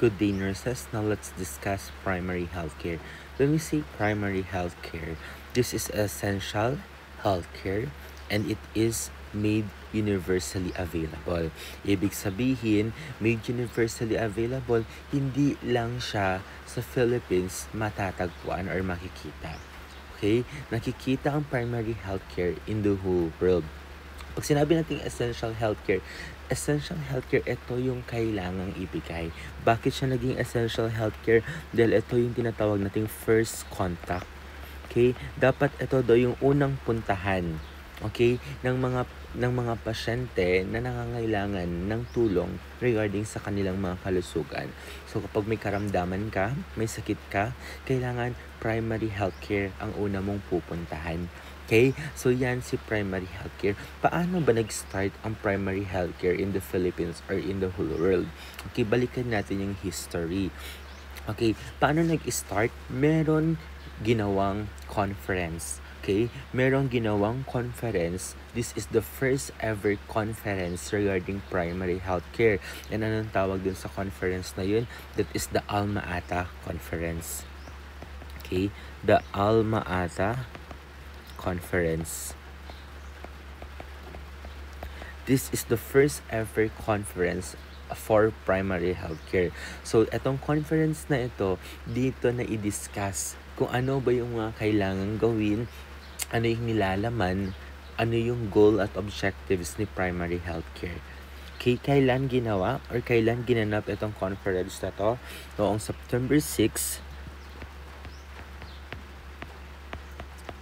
Good day, nurses. Now let's discuss primary healthcare. When we say primary healthcare, this is essential healthcare and it is made universally available. Ibig sabihin, made universally available, hindi lang siya sa Philippines matatagpuan or makikita. Okay? Nakikita ang primary healthcare in the whole world. Pag sinabi natin essential healthcare, ito yung kailangang ibigay. Bakit siya naging essential healthcare? Dahil ito yung tinatawag nating first contact. Okay? Dapat ito daw yung unang puntahan, okay, ng mga pasyente na nangangailangan ng tulong regarding sa kanilang mga kalusugan. So kapag may karamdaman ka, may sakit ka, kailangan primary healthcare ang una mong pupuntahan. Okay? So yan si primary healthcare. Paano ba nag-start ang primary healthcare in the Philippines or in the whole world? Okay, balikan natin yung history. Okay, paano nag-start? Meron ginawang conference. Okay, merong ginawang conference. This is the first ever conference regarding primary healthcare. And anong tawag dun sa conference na yun? That is the Alma-Ata Conference. Okay, the Alma-Ata Conference. This is the first ever conference for primary healthcare. So, etong conference na ito, dito na i-discuss kung ano ba yung mga kailangan gawin, ano yung nilalaman, ano yung goal at objectives ni primary healthcare. Okay, kailan ginawa or kailan ginanap itong conference na to? Noong September 6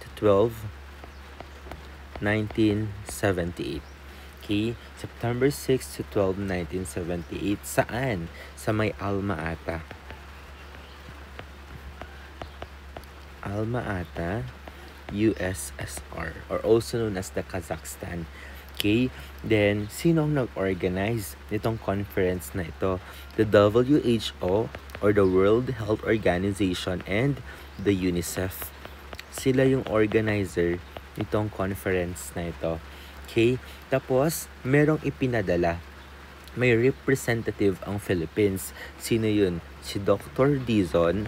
to 12, 1978. Okay, September 6 to 12, 1978. Saan? Sa may Alma-Ata. Alma-Ata, USSR, or also known as the Kazakhstan. Okay, then sino ang nag-organize nitong conference na ito? The WHO or the World Health Organization and the UNICEF. Sila yung organizer itong conference na ito. Okay? Tapos, merong ipinadala. May representative ang Philippines. Sino yun? Si Dr. Dizon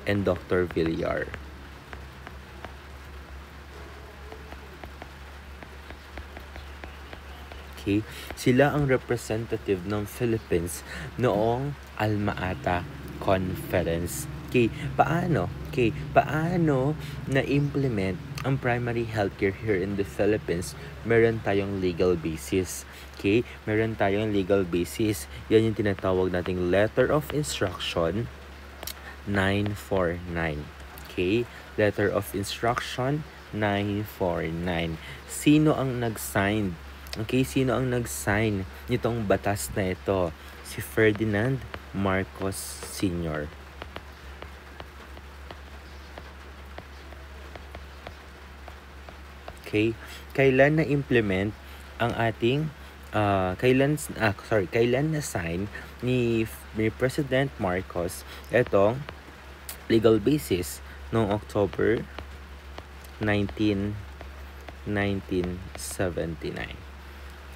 and Dr. Villar. Okay? Sila ang representative ng Philippines noong Alma-Ata Conference. Okay, paano na-implement ang primary healthcare here in the Philippines? Meron tayong legal basis. Okay, meron tayong legal basis. Yan yung tinatawag nating Letter of Instruction 949. Okay, Letter of Instruction 949. Sino ang nag-sign? Okay, sino ang nag-sign nitong batas na ito? Si Ferdinand Marcos Sr. Okay, kailan na-implement ang ating kailan na-sign ni President Marcos itong legal basis noong October 1979.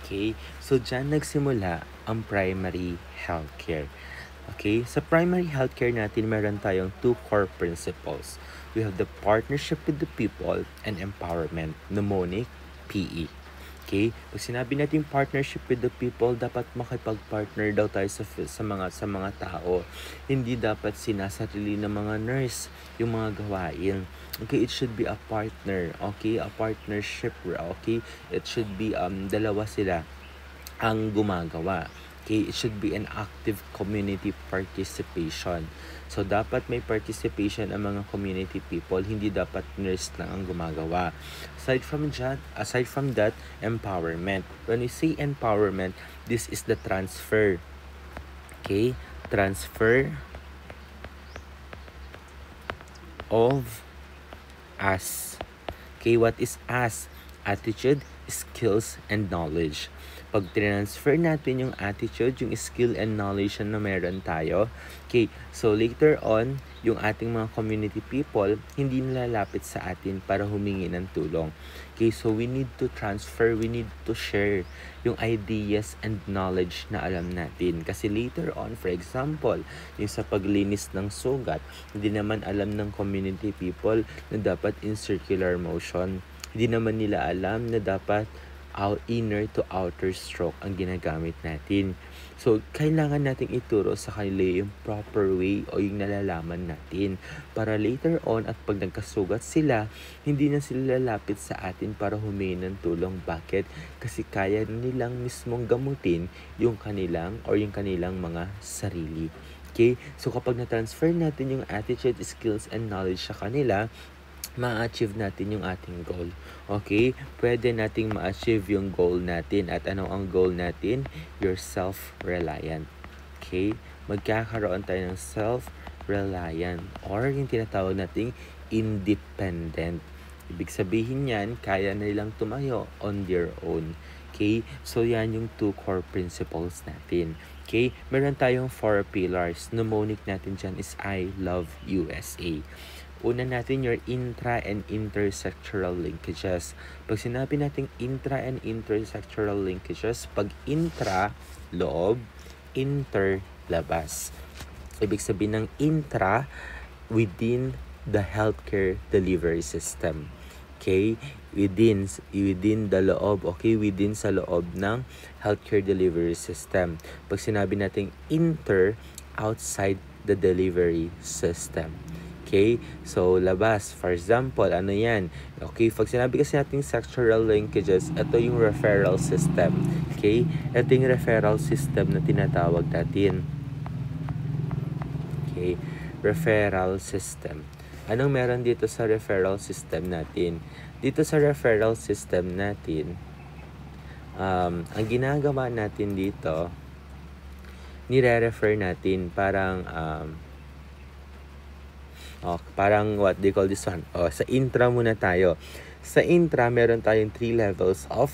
Okay, so dyan nagsimula ang primary healthcare. Okay, sa primary healthcare natin, meron tayong two core principles. We have the partnership with the people and empowerment, mnemonic PE. Okay, pag sinabi natin partnership with the people, dapat makipag-partner daw tayo sa mga tao. Hindi dapat sinasarili ng mga nurse yung mga gawain. Okay, it should be a partner. Okay, a partnership. Okay, it should be dalawa sila ang gumagawa. Okay, it should be an active community participation. So, dapat may participation ang mga community people. Hindi dapat nurse lang ang gumagawa. Aside from that, empowerment. When we say empowerment, this is the transfer. Okay, transfer of us. Okay, what is us? Attitude, skills, and knowledge. Pag transfer natin yung attitude, yung skill and knowledge na meron tayo, okay, so later on, yung ating mga community people, hindi nalalapit sa atin para humingi ng tulong. Okay, so we need to transfer, we need to share yung ideas and knowledge na alam natin. Kasi later on, for example, yung sa paglinis ng sugat, hindi naman alam ng community people na dapat in circular motion. Hindi naman nila alam na dapat inner to outer stroke ang ginagamit natin. So, kailangan nating ituro sa kanila yung proper way o yung nalalaman natin para later on at pag nagkasugat sila, hindi na sila lalapit sa atin para humingi ng tulong. Bakit? Kasi kaya nilang mismong gamutin yung kanilang mga sarili. Okay? So, kapag na-transfer natin yung attitude, skills, and knowledge sa kanila, ma-achieve natin yung ating goal. Okay? Pwede nating ma-achieve yung goal natin. At ano ang goal natin? You're self-reliant. Okay? Magkakaroon tayo ng self-reliant or yung tinatawag nating independent. Ibig sabihin yan, kaya na nilang tumayo on their own. Okay? So, yan yung 2 core principles natin. Okay? Meron tayong 4 pillars. Mnemonic natin dyan is I love USA. Una natin your intra and intersectoral linkages. Pag sinabi natin intra and intersectoral linkages, pag intra, loob, inter, labas. Ibig sabihin ng intra, within the healthcare delivery system. Okay? Within the loob, okay? Within sa loob ng healthcare delivery system. Pag sinabi natin inter, outside the delivery system. Okay? So, labas. For example, ano yan? Okay, pag sinabi kasi natin sectoral linkages, ito yung referral system. Okay? Ito yung referral system na tinatawag natin. Okay? Referral system. Anong meron dito sa referral system natin? Dito sa referral system natin, ang ginagawa natin dito, nire-refer natin parang parang what they call this one. Sa intra muna tayo. Sa intra, meron tayong 3 levels of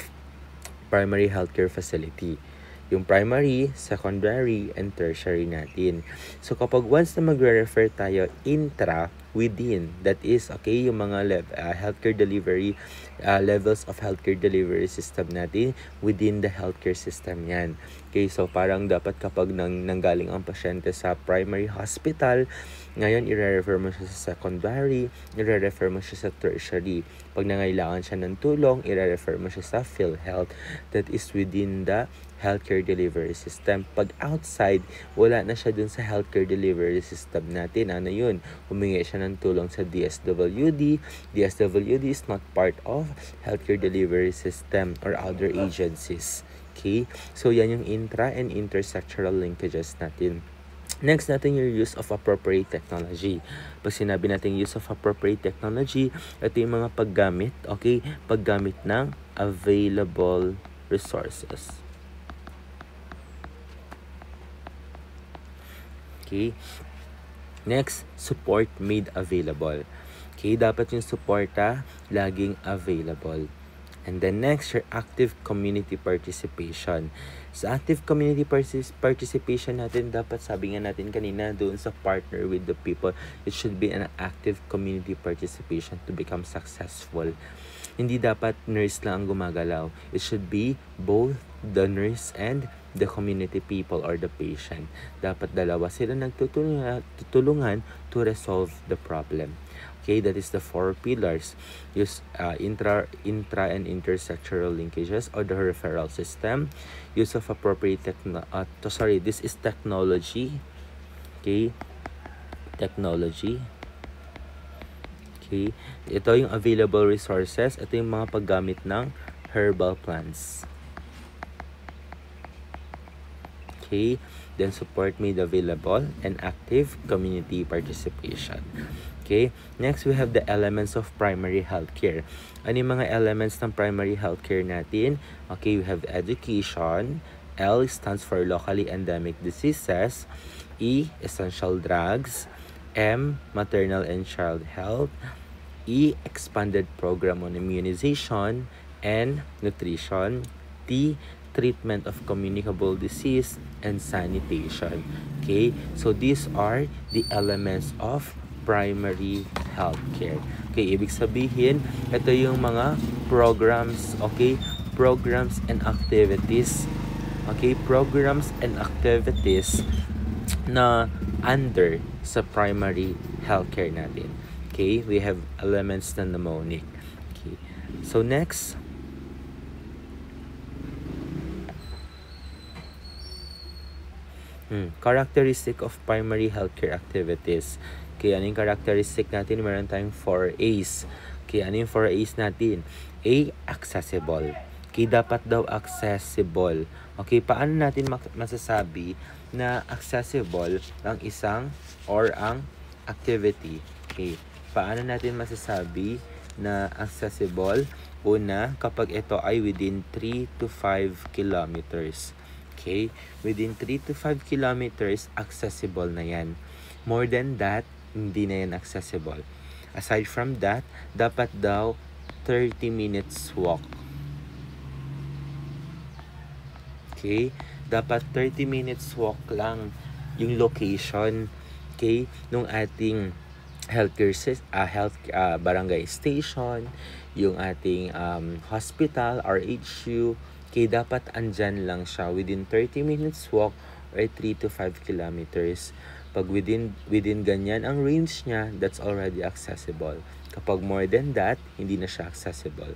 primary healthcare facility. Yung primary, secondary, and tertiary natin. So, kapag once na magre-refer tayo intra, within, that is, okay, yung mga healthcare delivery, levels of healthcare delivery system natin, within the healthcare system yan. Okay, so parang dapat kapag nanggaling ang pasyente sa primary hospital, ngayon, i-refer mo siya sa secondary, i-refer mo siya sa tertiary. Pag nangailangan siya ng tulong, i-refer mo siya sa PhilHealth. That is within the healthcare delivery system. Pag outside, wala na siya dun sa healthcare delivery system natin. Ano yun? Humingi siya ng tulong sa DSWD. DSWD is not part of healthcare delivery system or other agencies. Okay? So, yan yung intra and intersectoral linkages natin. Next natin yung use of appropriate technology. Pag sinabi natin use of appropriate technology, ito yung mga paggamit, okay? Paggamit ng available resources. Okay? Next, support made available. Okay, dapat yung supporta laging available. And then next, your active community participation. Sa active community participation natin, dapat sabi nga natin kanina doon sa partner with the people, it should be an active community participation to become successful. Hindi dapat nurse lang ang gumagalaw. It should be both the nurse and the community people or the patient. Dapat dalawa sila nagtutulungan to resolve the problem. Okay, that is the 4 pillars. Use intra and intersectoral linkages or the referral system. Use of appropriate this is technology. Okay, technology. Okay, ito yung available resources. Ito yung mga paggamit ng herbal plants. Okay, then support made available and active community participation. Okay, next we have the elements of primary healthcare. Ano yung mga elements ng primary healthcare natin? Okay, we have education. L stands for locally endemic diseases. E, essential drugs. M, maternal and child health. E, expanded program on immunization. N, nutrition. T, treatment of communicable disease, and sanitation. Okay, so these are the elements of primary healthcare. Okay, ibig sabihin, ito yung mga programs, okay, programs and activities, okay, programs and activities na under sa primary healthcare natin. Okay, we have elements na mnemonic. Okay, so next, characteristic of primary healthcare activities. Okay, ano yung characteristic natin? Meron tayong 4 A's. Okay, ano yung 4 A's natin? A, accessible. Okay, dapat daw accessible. Okay, paano natin masasabi na accessible ang isang or ang activity? Okay, paano natin masasabi na accessible? Una, kapag ito ay within 3 to 5 kilometers. Okay, within 3 to 5 kilometers, accessible na yan. More than that, hindi na yan accessible. Aside from that, dapat daw 30 minutes walk. Okay, dapat 30 minutes walk lang yung location, okay, nung ating barangay station, yung ating hospital, RHU. Okay, dapat andyan lang siya within 30 minutes walk or 3 to 5 kilometers. Pag within ganyan ang range niya, that's already accessible. Kapag more than that, hindi na siya accessible.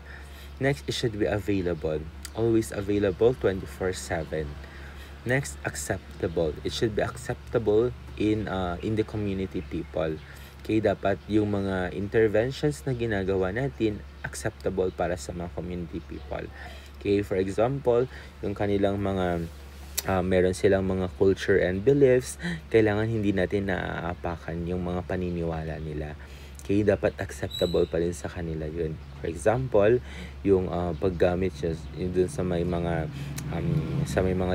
Next, it should be available. Always available 24/7. Next, acceptable. It should be acceptable in the community people. Okay, dapat yung mga interventions na ginagawa natin acceptable para sa mga community people. Okay, for example, yung kanilang mga meron silang mga culture and beliefs, kailangan hindi natin naaapakan yung mga paniniwala nila. Okay, dapat acceptable pa rin sa kanila yun. For example, yung paggamit dun sa may mga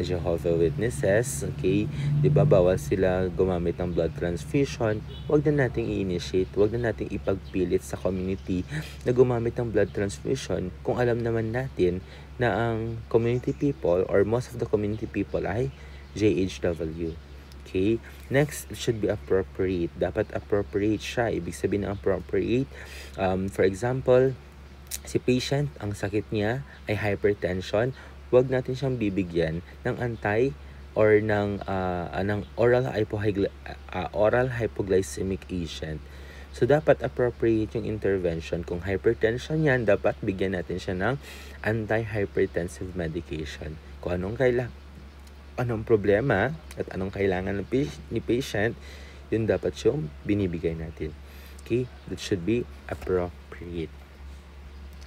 Jehovah Witnesses, okay, 'di ba bawal sila gumamit ng blood transfusion? Huwag na nating i-initiate, huwag na nating ipagpilit sa community na gumamit ng blood transfusion kung alam naman natin na ang community people or most of the community people ay JHW. Okay, next, it should be appropriate. Dapat appropriate siya. Ibig sabihin ng appropriate, for example, si patient, ang sakit niya ay hypertension, huwag natin siyang bibigyan ng or ng oral hypoglycemic agent. So, dapat appropriate yung intervention. Kung hypertension yan, dapat bigyan natin siya ng anti-hypertensive medication. Kung anong problema at anong kailangan ni patient, yun dapat yung binibigay natin. Okay, that should be appropriate.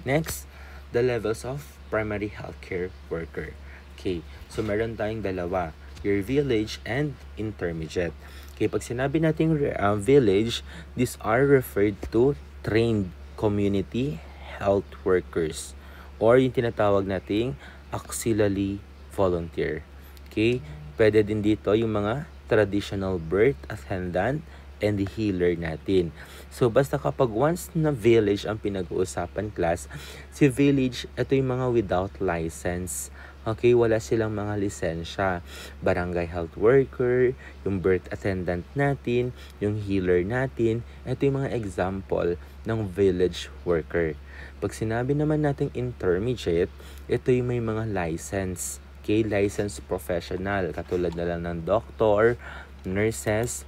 Next, the levels of primary healthcare worker. Okay, so meron tayong dalawa, your village and intermediate. Okay, pag sinabi nating village, these are referred to trained community health workers or yung tinatawag nating auxiliary volunteer. Okay, pwede din dito yung mga traditional birth attendant and the healer natin. So, basta kapag once na village ang pinag-uusapan class, si village, ito yung mga without license. Okay, wala silang mga lisensya. Barangay health worker, yung birth attendant natin, yung healer natin, ito yung mga example ng village worker. Pag sinabi naman natin intermediate, ito yung may mga license. Okay, licensed professional, katulad na lang ng doctor, nurses,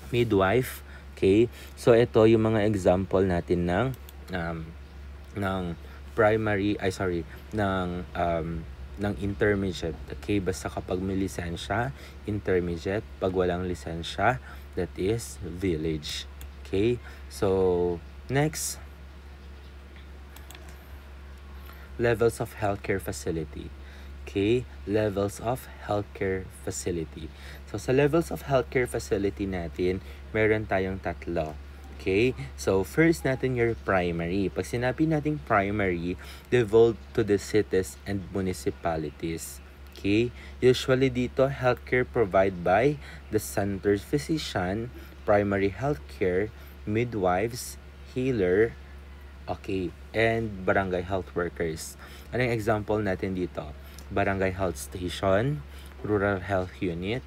midwife. Okay, so ito yung mga example natin ng intermediate. Okay, basta kapag may lisensya, intermediate. Pag walang lisensya, that is village. Okay, so next, levels of healthcare facility. Okay, levels of healthcare facility. So, sa levels of healthcare facility natin, meron tayong tatlo. Okay, so first natin your primary. Pag sinabi nating primary, devolved to the cities and municipalities. Okay, usually dito, healthcare provided by the center's physician, primary healthcare, midwives, healer, Okay, and barangay health workers. Ano yung example natin dito? Barangay health station, rural health unit,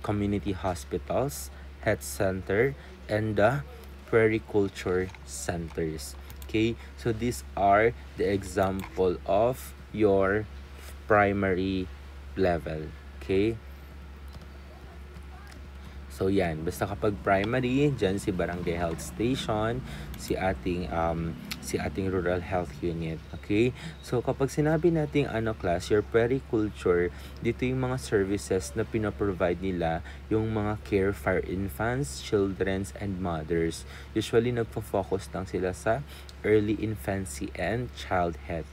community hospitals, health center, and the puericulture centers. Okay, so these are the example of your primary level. Okay, so yan, basta kapag primary, dyan si barangay health station, si ating rural health unit. Okay? So kapag sinabi nating class, your puericulture, dito yung mga services na pinaprovide nila yung mga care for infants, children, and mothers. Usually nagfo-focus lang sila sa early infancy and child health.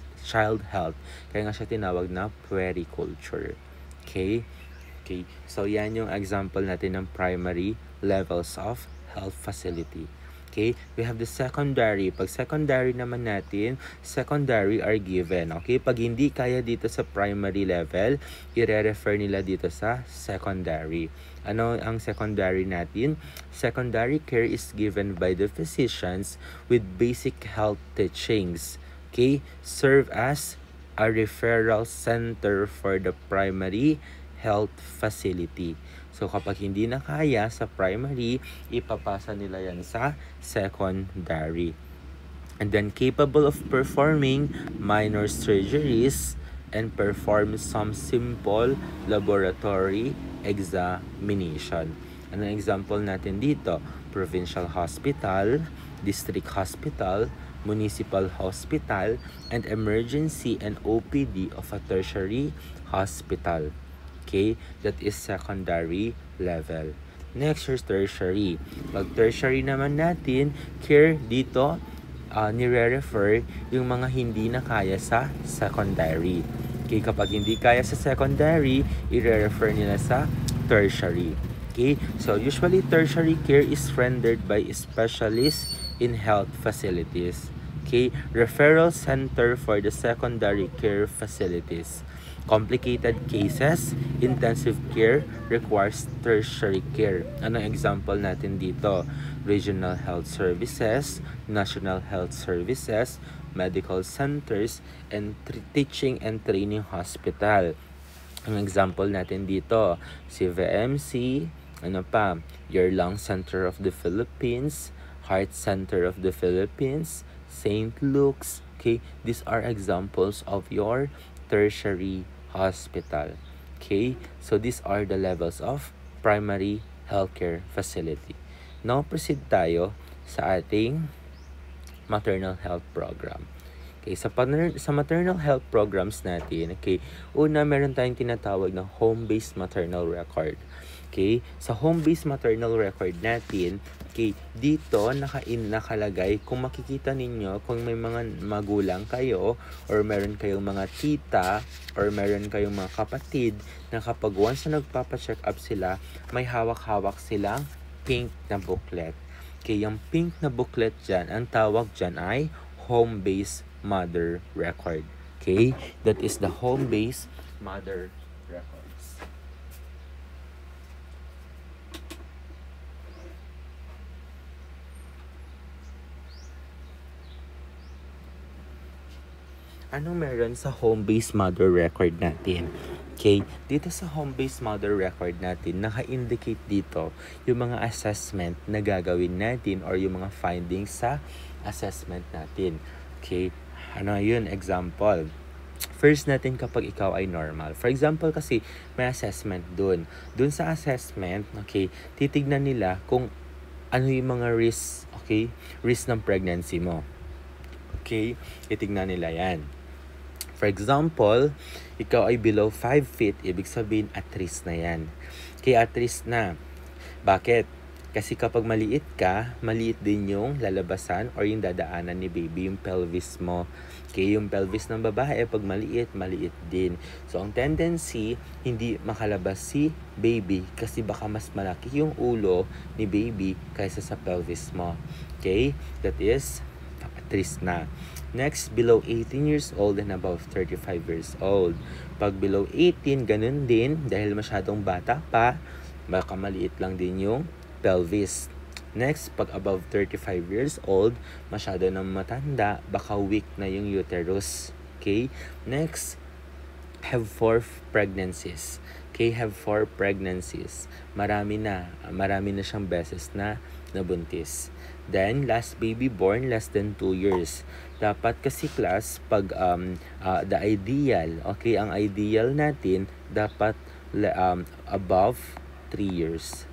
Kaya nga siya tinawag na puericulture. Okay? Okay, so yan yung example natin ng primary levels of health facility. Okay, we have the secondary. Pag secondary naman natin, secondary are given. Okay, pag hindi kaya dito sa primary level, i-refer nila dito sa secondary. Ano ang secondary natin? Secondary care is given by the physicians with basic health teachings. Okay, serve as a referral center for the primary health facility. So kapag hindi na kaya sa primary, ipapasa nila yan sa secondary. And then capable of performing minor surgeries and perform some simple laboratory examination. Anong example natin dito? Provincial hospital, district hospital, municipal hospital, and emergency and OPD of a tertiary hospital. Okay, that is secondary level. Next is tertiary. Pag tertiary naman natin, care dito, nire-refer yung mga hindi na kaya sa secondary. Okay, kapag hindi kaya sa secondary, i-refer nila sa tertiary. Okay, so usually tertiary care is rendered by specialists in health facilities. Okay, referral center for the secondary care facilities. Complicated cases, intensive care requires tertiary care. Anong example natin dito? Regional health services, national health services, medical centers, and teaching and training hospital. Ang example natin dito, CVMC, Your Lung Center of the Philippines, Heart Center of the Philippines, St. Luke's. Okay, these are examples of your tertiary hospital. Okay, so these are the levels of primary healthcare facility. Now proceed tayo sa ating maternal health program. Okay, sa maternal health programs natin, okay, una meron tayong tinatawag na home-based maternal record. Okay, sa home-based maternal record natin, okay, dito nakalagay kung makikita ninyo kung may mga magulang kayo or meron kayong mga tita or meron kayong mga kapatid na kapag once na nagpapa-check up sila, may hawak-hawak silang pink na booklet. Okay, yung pink na booklet dyan, ang tawag dyan ay home-based mother record. Okay, that is the home-based mother records. Anong meron sa home-based mother record natin? Okay, dito sa home-based mother record natin, naka-indicate dito yung mga assessment na gagawin natin or yung mga findings sa assessment natin. Okay, ano yun? Example. First natin kapag ikaw ay normal. For example kasi, may assessment dun. Dun sa assessment, okay, titignan nila kung ano yung mga risk, okay, risk ng pregnancy mo. Okay, titignan nila yan. For example, ikaw ay below 5 feet, ibig sabihin at risk na yan. Kaya at risk na. Bakit? Kasi kapag maliit ka, maliit din yung lalabasan or yung dadaanan ni baby, yung pelvis mo. Okay, yung pelvis ng babae, pag maliit, maliit din. So, ang tendency, hindi makalabas si baby kasi baka mas malaki yung ulo ni baby kaysa sa pelvis mo. Okay, that is at risk na. Next, below 18 years old and above 35 years old. Pag below 18, ganun din. Dahil masyadong bata pa, baka maliit lang din yung pelvis. Next, pag above 35 years old, masyado nang matanda, baka weak na yung uterus. Okay? Next, have 4 pregnancies. Okay, have 4 pregnancies. Marami na siyang beses na nabuntis. Then, last baby born, less than 2 years. Dapat kasi class, pag the ideal, okay, ang ideal natin, dapat above 3 years.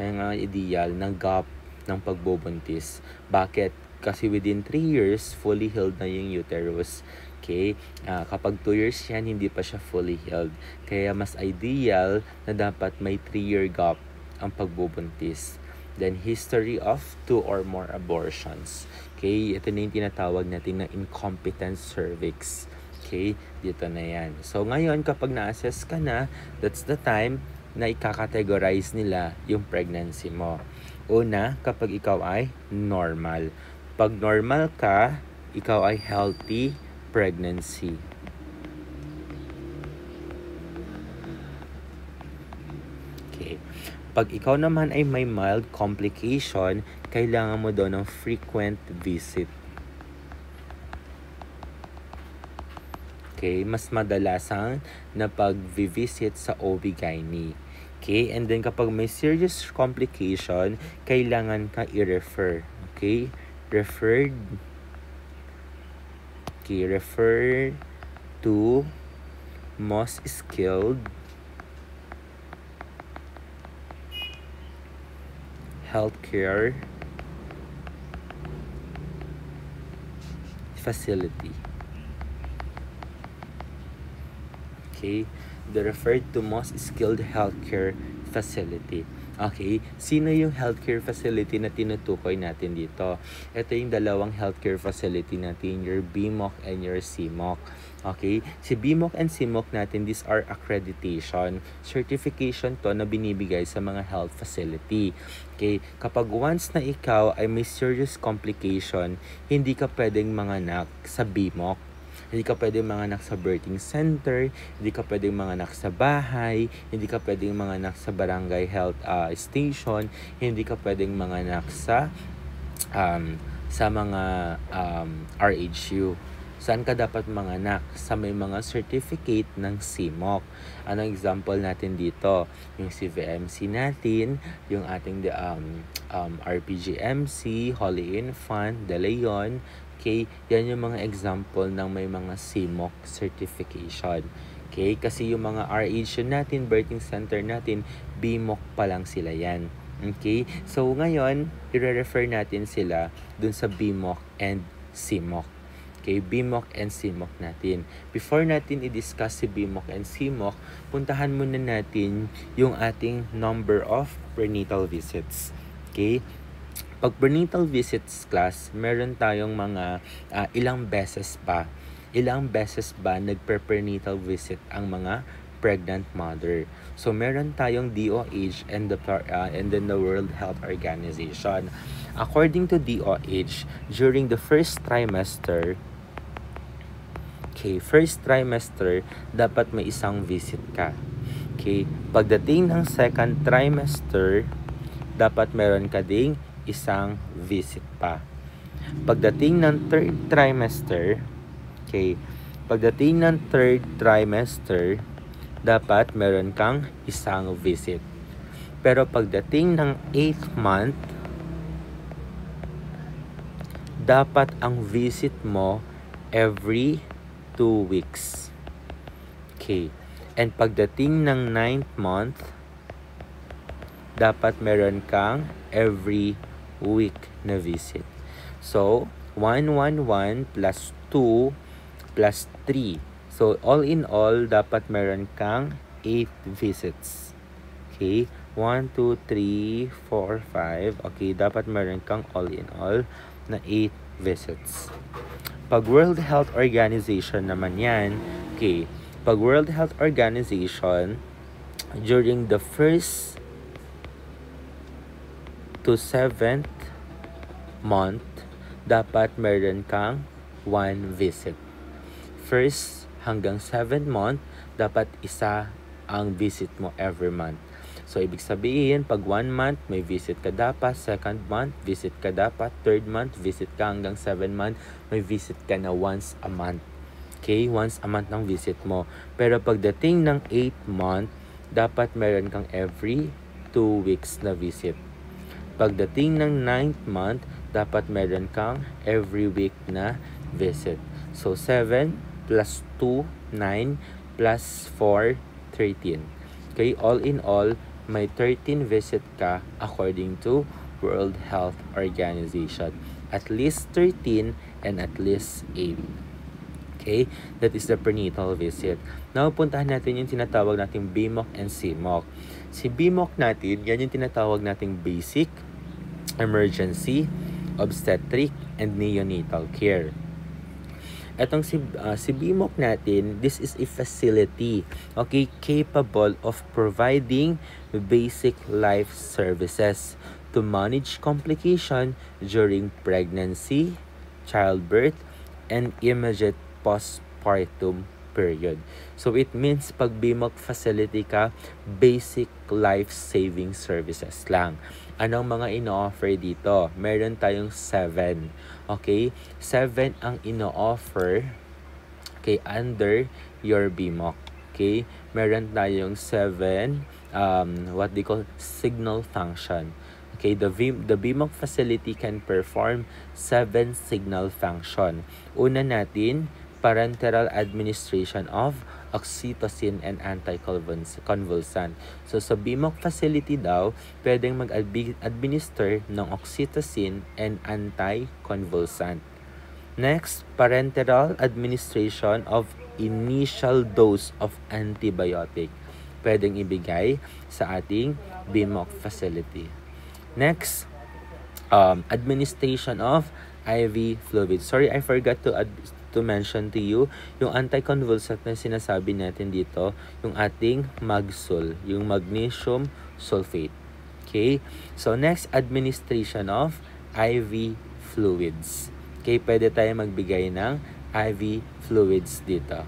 Ang ideal ng gap ng pagbubuntis. Bakit? Kasi within 3 years, fully healed na yung uterus. Okay? Kapag 2 years yan, hindi pa siya fully healed. Kaya mas ideal na dapat may 3-year gap ang pagbubuntis. Then, history of 2 or more abortions. Okay? Ito na yung tinatawag natin na incompetent cervix. Okay? Dito na yan. So, ngayon, kapag na-assess ka na, that's the time na i-categorize nila yung pregnancy mo. Una, kapag ikaw ay normal. Pag normal ka, ikaw ay healthy pregnancy. Okay. Pag ikaw naman ay may mild complication, kailangan mo daw ng frequent visit. Okay, mas madalasang na pag-visit sa OB-GYN. Okay, and then kapag may serious complication, kailangan ka i-refer. Okay, refer to most skilled healthcare facility. Okay, the referred to most skilled healthcare facility. Okay, sino yung healthcare facility na tinutukoy natin dito? Ito yung dalawang healthcare facility natin, your BMOC and your CMOC. Okay, si BMOC and CMOC natin, these are accreditation, certification to na binibigay sa mga health facility. Okay, kapag once na ikaw ay may serious complication, hindi ka pwedeng manganak sa BMOC. Hindi ka pwedeng manganak sa birthing center, hindi ka pwedeng manganak sa bahay, hindi ka pwedeng manganak sa barangay health station, hindi ka pwedeng manganak sa mga RHU. Saan ka dapat manganak? Sa may mga certificate ng CMOC. Anong example natin dito? Yung CVMC natin, yung ating RPGMC, Holy Infant, De Leon. Okay, yan yung mga example ng may mga CMOC certification. Okay, kasi yung mga RHU natin, birthing center natin, BMOC pa lang sila yan. Okay, so ngayon, i-refer natin sila dun sa BMOC and CMOC. Okay, BMOC and CMOC natin. Before natin i-discuss si BMOC and CMOC, puntahan muna natin yung ating number of prenatal visits. Okay, pag prenatal visits class, meron tayong mga ilang beses ba nagpe-prenatal visit ang mga pregnant mother. So meron tayong DOH and then the World Health Organization. According to DOH, during the first trimester, dapat may isang visit ka. Okay, pagdating ng second trimester, dapat meron ka ding isang visit pa. Pagdating ng third trimester, dapat meron kang isang visit. Pero pagdating ng 8th month, dapat ang visit mo every 2 weeks. Okay. And pagdating ng 9th month, dapat meron kang every week na visit. So, 111 plus 2 plus 3. So, all in all, dapat meron kang 8 visits. Okay? 1, 2, 3, 4, 5. Okay, dapat meron kang all in all na 8 visits. Pag World Health Organization naman yan, okay, pag World Health Organization, during the first to 7th month, dapat meron kang 1 visit. First hanggang 7th month, dapat isa ang visit mo every month. So, ibig sabihin, pag 1 month, may visit ka dapat. Second month, visit ka dapat. Third month, visit ka hanggang 7 month, may visit ka na once a month. Okay? Once a month ng visit mo. Pero pagdating ng 8th month, dapat meron kang every 2 weeks na visit. Pagdating ng 9th month, dapat meron kang every week na visit. So, 7 plus 2, 9 plus 4, 13. Okay, all in all, may 13 visit ka according to World Health Organization. At least 13 and at least 8. Okay, that is the prenatal visit. Now, puntahan natin yung tinatawag nating BMOC and CMOC. Si BMOC natin, yan yung tinatawag nating basic, emergency, obstetric, and neonatal care. Etong si BMOC natin, this is a facility, okay, capable of providing basic life services to manage complication during pregnancy, childbirth, and immediate postpartum period. So, it means pag BMOC facility ka, basic life-saving services lang. Anong mga ino-offer dito? Meron tayong 7. Okay? 7 ang ino-offer, okay, under your BMOC. Okay? Meron tayong 7, what they call signal function. Okay, the BMOC facility can perform 7 signal function. Una natin, parenteral administration of oxytocin and anticonvulsant. So, sa BMOC facility daw, pwedeng mag-administer ng oxytocin and anticonvulsant. Next, parenteral administration of initial dose of antibiotic. Pwedeng ibigay sa ating BMOC facility. Next, administration of IV fluid. Sorry, I forgot to mention to you yung anticonvulsant na sinasabi natin dito, yung ating Magsul, yung magnesium sulfate. Okay? So, next, administration of IV fluids. Okay, pwede tayo magbigay ng IV fluids dito.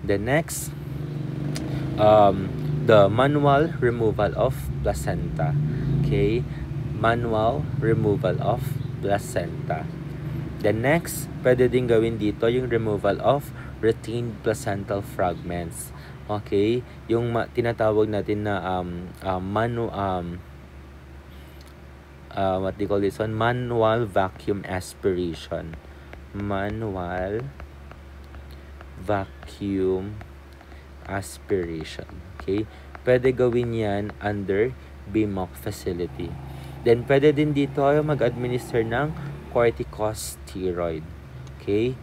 The next, the manual removal of placenta. Okay, manual removal of placenta. The next, pwede din gawin dito yung removal of retained placental fragments. Okay, yung tinatawag natin na what they call this one, manual vacuum aspiration. Manual vacuum aspiration. Okay, pwede gawin yan under BMOC facility. Then, pwede din dito mag-administer ng corticosteroid. Okay?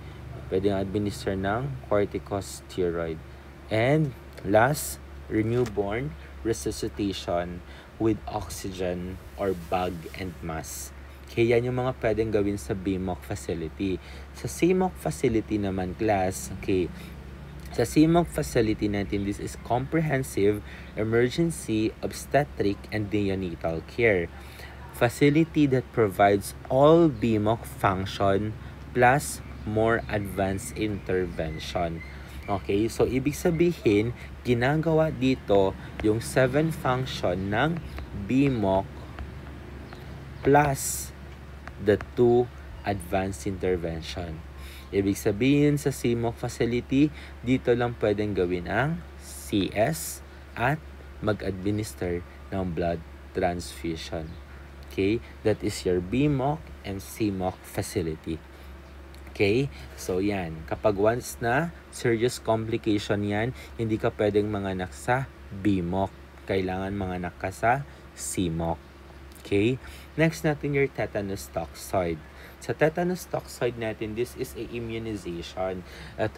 Pwede administer ng corticosteroid. And, last, newborn resuscitation with oxygen or bag and mask. Okay, yan yung mga pwedeng gawin sa BMOC facility. Sa CMOC facility naman, class, okay, sa CMOC facility natin, this is comprehensive emergency obstetric and neonatal care. Facility that provides all BMOC function plus more advanced intervention. Okay, so ibig sabihin, ginagawa dito yung 7 function ng BMOC plus the 2 advanced intervention. Ibig sabihin sa CMOC facility, dito lang pwedeng gawin ang CS at mag-administer ng blood transfusion. Okay, that is your BMOC and CMOC facility. Okay, so yan. Kapag once na serious complication yan, hindi ka pwedeng manganak sa BMOC. Kailangan manganak ka sa CMOC. Okay, next natin your tetanus toxoid. Sa tetanus toxoid natin, this is a immunization. At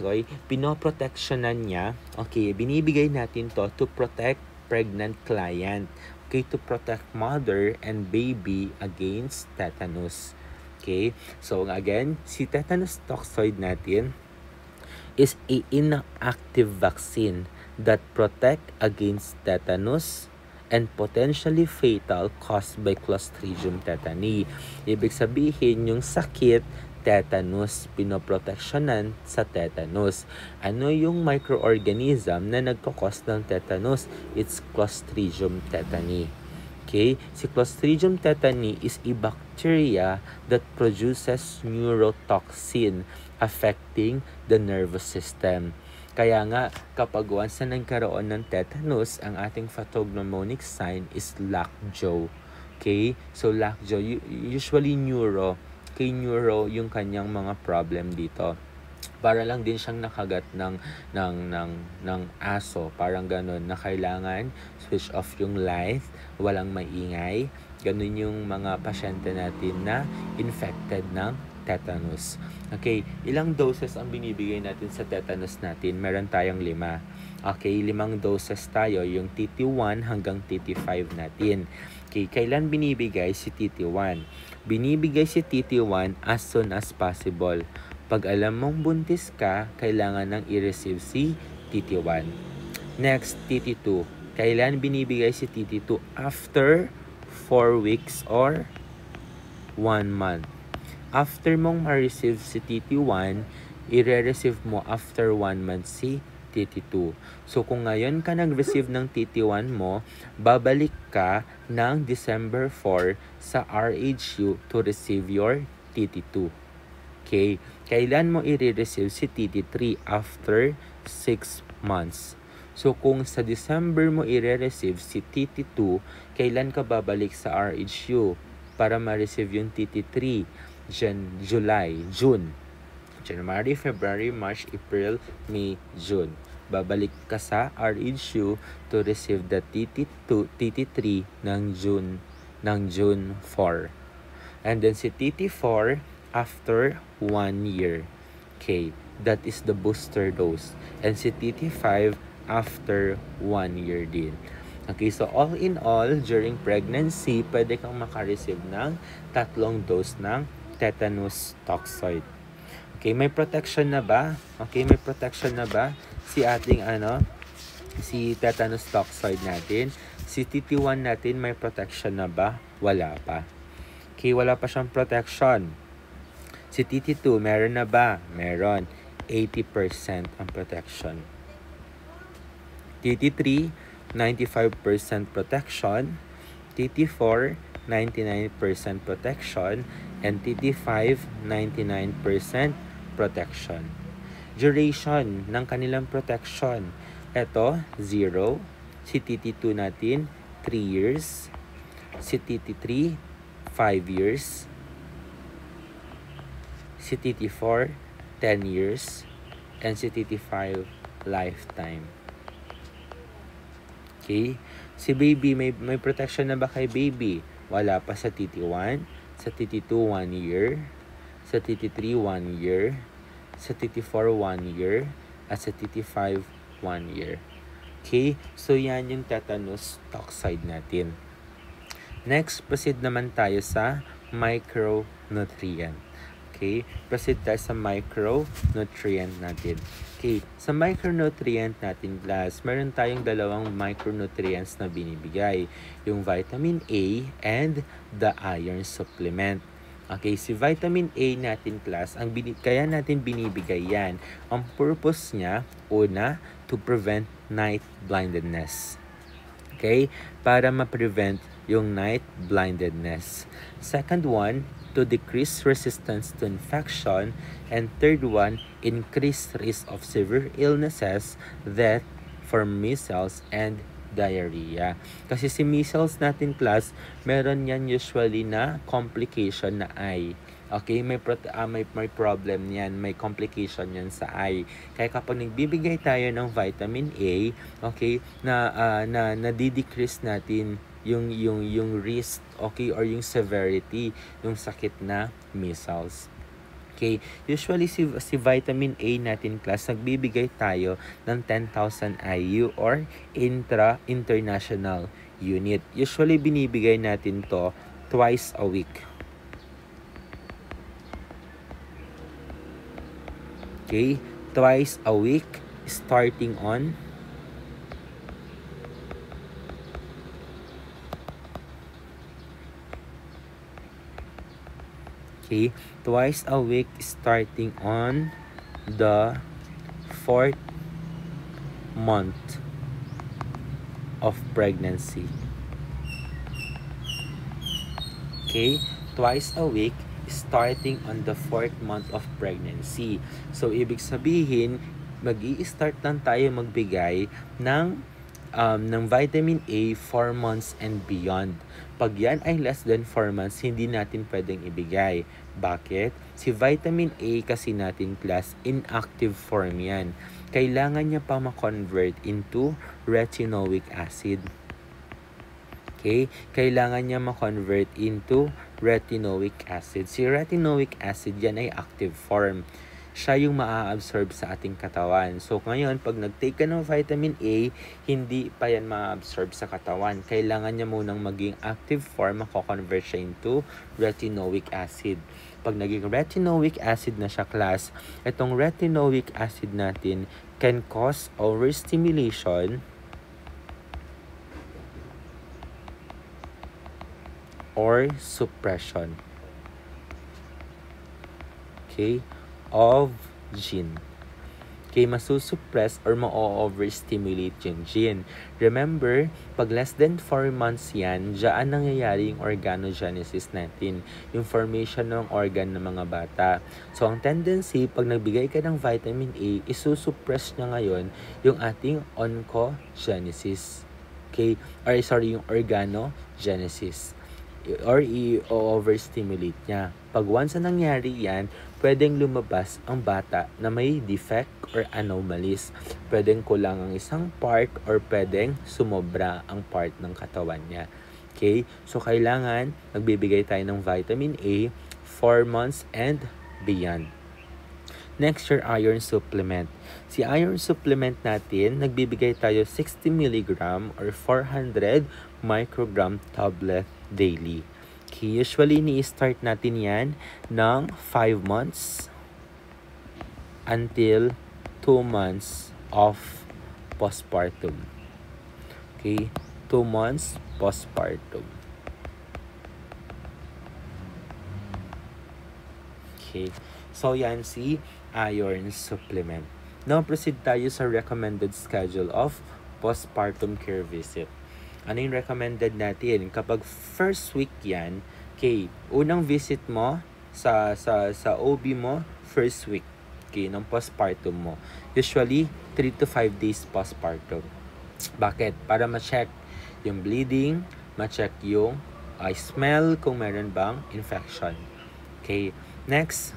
pinoprotectionan niya, okay, binibigay natin to protect pregnant client. Okay, to protect mother and baby against tetanus. Okay, so again, si tetanus toxoid natin is a inactive vaccine that protect against tetanus and potentially fatal caused by Clostridium tetani. Ibig sabihin, yung sakit tetanus, pinoproteksyonan sa tetanus. Ano yung microorganism na nagkakos ng tetanus? It's Clostridium tetani. Okay, si Clostridium tetani is a bacteria that produces neurotoxin affecting the nervous system. Kaya nga, kapag once na nagkaroon ng tetanus, ang ating pathognomonic sign is lockjaw. Okay? So, lockjaw, usually kay neuro yung kanyang mga problem dito. Para lang din siyang nakagat ng aso, parang ganun, na kailangan switch off yung light, walang maingay. Ganun yung mga pasyente natin na infected ng tetanus. Okay, ilang doses ang binibigay natin sa tetanus natin? Meron tayong 5. Okay, 5 doses tayo, yung TT1 hanggang TT5 natin. Okay, kailan binibigay si TT1? Binibigay si TT1 as soon as possible. Pag alam mong buntis ka, kailangan nang i-receive si TT1. Next, TT2. Kailan binibigay si TT2? After 4 weeks or 1 month. After mong ma-receive si TT1, i-receive mo after 1 month si TT2. So, kung ngayon ka nag-receive ng TT1 mo, babalik ka ng December 4 sa RHU to receive your TT2. Okay, kailan mo i-receive si TT3? After 6 months. So, kung sa December mo i-receive si TT2, kailan ka babalik sa RHU para ma-receive yung TT3? June. January, February, March, April, May, June. Babalik ka sa RHU to receive the TT3 ng June 4. And then si TT4 after 1 year. Okay, that is the booster dose. And si TT5 after 1 year din. Okay, so all in all, during pregnancy, pwede kang makareceive ng 3 dose ng tetanus toxoid. Okay, may protection na ba? Okay, may protection na ba si ating si tetanus toxoid natin? Si TT1 natin may protection na ba? Wala pa. Okay, wala pa siyang protection. Si TT2, meron na ba? Meron. 80% ang protection. TT3, 95% protection. TT4, 99% protection. And TT5, 99% protection. Duration ng kanilang protection. Ito, 0. Si TT2 natin, 3 years. Si TT3, 5 years. Si TT4, 10 years. And si TT5, lifetime. Okay? Si baby, may protection na ba kay baby? Wala pa sa TT1. Sa TT2, 1 year. Sa TT3, 1 year. Sa TT4, 1 year. At sa TT5, 1 year. Okay? So, yan yung tetanus toxoid natin. Next, proceed naman tayo sa micronutrient. Okay? Proceed tayo sa micronutrient natin. Okay, sa micronutrient natin, class, meron tayong 2 micronutrients na binibigay. Yung vitamin A and the iron supplement. Okay, si vitamin A natin, class, kaya natin binibigay yan. Ang purpose niya, una, to prevent night blindness. Okay, para ma-prevent yung night blindness. Second one, to decrease resistance to infection. And third one, increase risk of severe illnesses, death from measles and diarrhea. Kasi si measles natin, class, meron yan usually na complication na eye. Okay, may problem yan, may complication yan sa eye. Kaya kapag nagbibigay tayo ng vitamin A, okay, na decrease natin yung risk, okay, or yung severity yung sakit na measles. Okay, usually si vitamin A natin, class, nagbibigay tayo ng 10,000 IU or international unit. Usually binibigay natin to twice a week. Okay, twice a week starting on Okay, twice a week starting on the 4th month of pregnancy. Okay, twice a week starting on the 4th month of pregnancy. So, ibig sabihin, mag-i-start lang tayo magbigay ng vitamin A 4 months and beyond. Pag yan ay less than 4 months, hindi natin pwedeng ibigay. Bakit? Si vitamin A kasi natin class, inactive form yan. Kailangan niya pa ma-convert into retinoic acid. Okay? Kailangan niya ma-convert into retinoic acid. Si retinoic acid, yan ay active form. Siya yung maa-absorb sa ating katawan. So, ngayon, pag nag-take ka ng vitamin A, hindi pa yan ma-absorb sa katawan. Kailangan niya munang maging active form, mako-convert siya into retinoic acid. Pag naging retinoic acid na siya, class, itong retinoic acid natin can cause overstimulation or suppression, okay, of gene. Okay, masusuppress or ma-overstimulate yung gene. Remember, pag less than 4 months yan, dyan nangyayari yung organogenesis natin, yung formation ng organ ng mga bata. So, ang tendency, pag nagbigay ka ng vitamin A, isusuppress niya ngayon yung ating oncogenesis. Okay, or sorry, yung organogenesis. Or i-overstimulate niya. Pag once na nangyari yan, pwedeng lumabas ang bata na may defect or anomalies. Pwedeng kulang ang isang part or pwedeng sumobra ang part ng katawan niya. Okay? So, kailangan magbibigay tayo ng vitamin A 4 months and beyond. Next, your iron supplement. Si iron supplement natin, nagbibigay tayo 60 mg or 400 microgram tablet daily. Okay, usually, ni-start natin yan ng 5 months until 2 months of postpartum. Okay, 2 months postpartum. Okay, so yan si iron supplement. Now, proceed tayo sa recommended schedule of postpartum care visit. Ano yung recommended natin? Kapag first week yan, okay, unang visit mo sa OB mo, first week, okay, ng postpartum mo. Usually, 3 to 5 days postpartum. Bakit? Para ma-check yung bleeding, ma-check yung smell kung meron bang infection. Okay, next,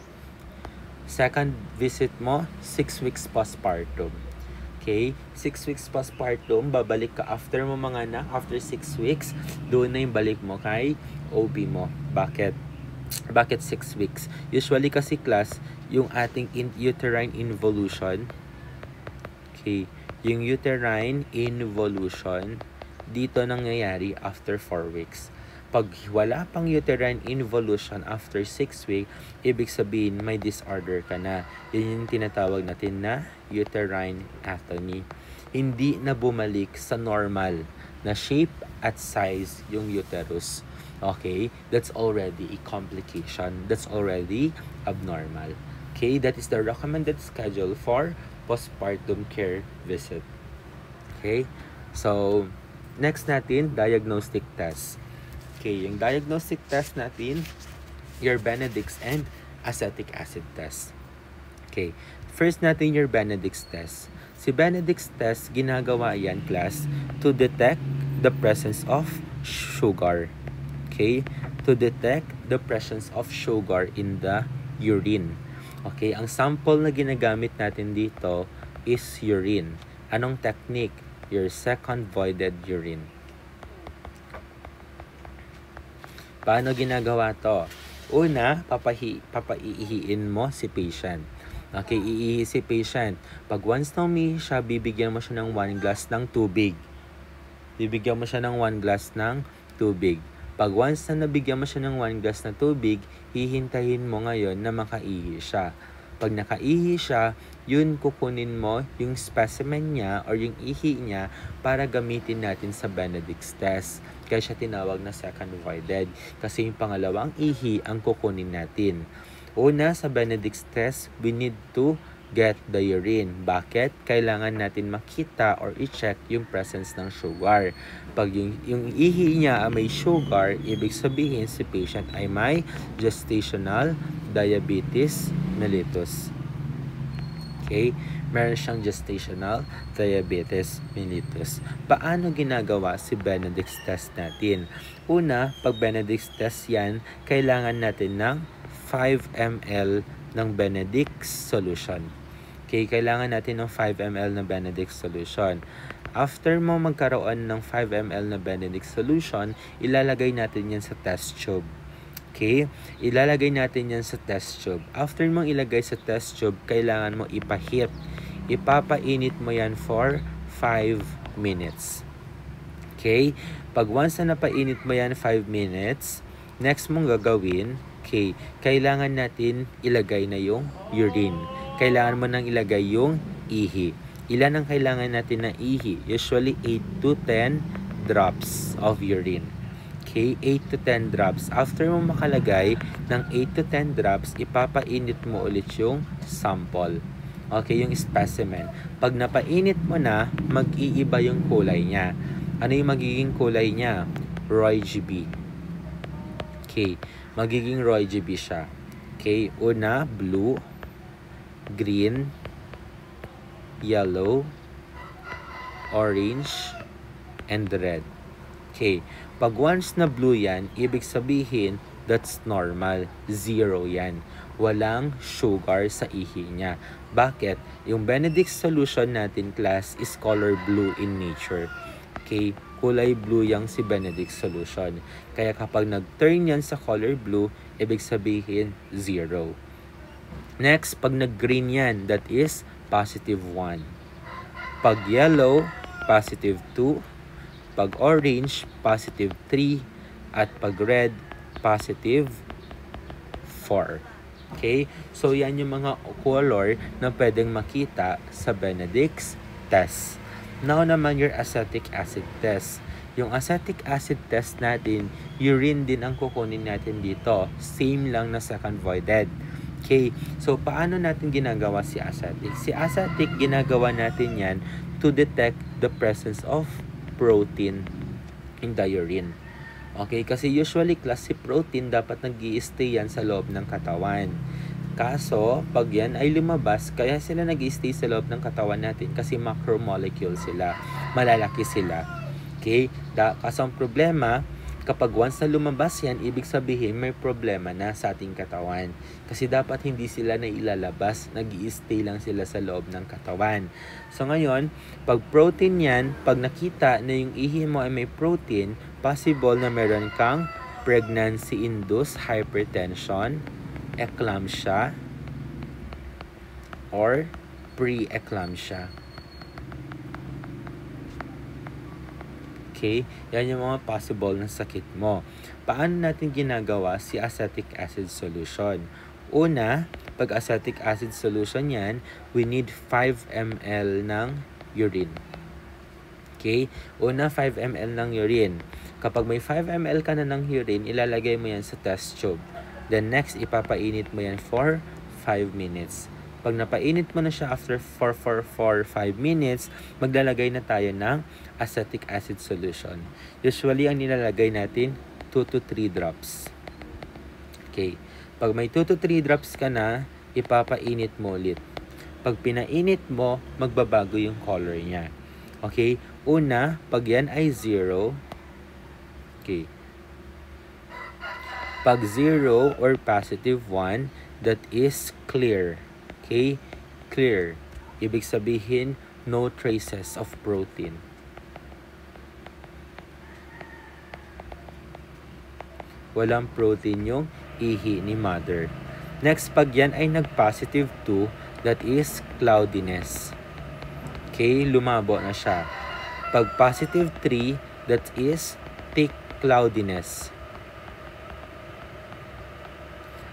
second visit mo, 6 weeks postpartum. Okay, 6 weeks postpartum, babalik ka after mo mga anak, after 6 weeks, doon na yung balik mo kay OB mo. Bakit? Bakit 6 weeks? Usually kasi class, yung ating uterine involution, okay, yung uterine involution, dito nangyayari after 4 weeks. Pag wala pang uterine involution after 6 weeks, ibig sabihin may disorder ka na. Yun yung tinatawag natin na uterine atony. Hindi na bumalik sa normal na shape at size yung uterus. Okay? That's already a complication. That's already abnormal. Okay? That is the recommended schedule for postpartum care visit. Okay? So, next natin, diagnostic test. Okay, yung diagnostic test natin, your Benedict's and acetic acid test. Okay, first natin your Benedict's test. Si Benedict's test, ginagawa yan, class, to detect the presence of sugar. Okay, to detect the presence of sugar in the urine. Okay, ang sample na ginagamit natin dito is urine. Anong technique? Your second voided urine. Paano ginagawa to? Una, papaiihiin mo si patient. Okay, iihi si patient. Pag once na umihi siya, bibigyan mo siya ng 1 glass ng tubig. Bibigyan mo siya ng 1 glass ng tubig. Pag once na nabigyan mo siya ng 1 glass na tubig, hihintayin mo ngayon na makaihi siya. Pag nakaihi siya, yun kukunin mo yung specimen niya or yung ihi niya para gamitin natin sa Benedict's test. Kaya siya tinawag na second voided. Kasi yung pangalawang ihi ang kukunin natin. Una, sa Benedict's test, we need to get the urine. Bakit? Kailangan natin makita or i-check yung presence ng sugar. Pag yung ihi niya may sugar, ibig sabihin si patient ay may gestational diabetes mellitus. Okay? Meron siyang gestational diabetes mellitus. Paano ginagawa si Benedict's test natin? Una, pag Benedict's test yan, kailangan natin ng 5 ml ng Benedict's solution. Okay, kailangan natin ng 5 ml na Benedict's solution. After mo magkaroon ng 5 ml na Benedict's solution, ilalagay natin yan sa test tube. Okay? Ilalagay natin yan sa test tube. After mong ilagay sa test tube, kailangan mo ipahit. Ipapainit mo yan for 5 minutes. Okay? Pag once na napainit mo yan 5 minutes, next mong gagawin, okay, kailangan natin ilagay na yung urine. Kailangan mo nang ilagay yung ihi. Ilan ang kailangan natin na ihi? Usually 8 to 10 drops of urine. Okay, 8 to 10 drops. After mo makalagay ng 8 to 10 drops, ipapainit mo ulit yung sample. Okay, yung specimen. Pag napainit mo na, mag-iiba yung kulay niya. Ano yung magiging kulay niya? Roy GB. Okay, magiging Roy GB siya. Okay, una, blue, green, yellow, orange, and red. Okay, pag once na blue yan, ibig sabihin, that's normal. 0 yan. Walang sugar sa ihi niya. Bakit? Yung Benedict's solution natin, class, is color blue in nature. Okay, kulay blue yung si Benedict's solution. Kaya kapag nag-turn yan sa color blue, ibig sabihin, 0. Next, pag nag-green yan, that is positive 1. Pag yellow, positive 2. Pag orange, positive 3. At pag red, positive 4. Okay? So, yan yung mga color na pwedeng makita sa Benedict's test. Now naman your acetic acid test. Yung acetic acid test natin, urine din ang kukunin natin dito. Same lang na second voided. Okay, so paano natin ginagawa si acetic? Si acetic, ginagawa natin yan to detect the presence of protein in the urine. Okay, kasi usually class si protein dapat nag-i-stay yan sa loob ng katawan. Kaso, pag yan ay lumabas, kaya sila nag-i-stay sa loob ng katawan natin kasi macromolecule sila. Malalaki sila. Okay, kaso ang problema, kapag once na lumabas yan, ibig sabihin may problema na sa ating katawan. Kasi dapat hindi sila na ilalabas, nag-i-stay lang sila sa loob ng katawan. So ngayon, pag protein yan, pag nakita na yung ihi mo ay may protein, possible na meron kang pregnancy-induced hypertension, eclampsia, or pre-eclampsia. Okay? Yan yung mga possible na sakit mo. Paano natin ginagawa si acetic acid solution? Una, pag acetic acid solution yan, we need 5 ml ng urine. Okay? Una, 5 ml ng urine. Kapag may 5 ml ka na ng urine, ilalagay mo yan sa test tube. Then next, ipapainit mo yan for 5 minutes. Pag napainit mo na siya after 4 5 minutes, maglalagay na tayo ng acetic acid solution. Usually, ang nilalagay natin, 2 to 3 drops. Okay. Pag may 2 to 3 drops ka na, ipapainit mo ulit. Pag pinainit mo, magbabago yung color niya. Okay. Una, pag yan ay 0, okay. Pag 0 or positive 1, that is clear. Okay? Clear. Ibig sabihin, no traces of protein. Walang protein yung ihi ni mother. Next, pag yan ay nag-positive 2, that is cloudiness. Okay? Lumabo na siya. Pag positive 3, that is thick cloudiness.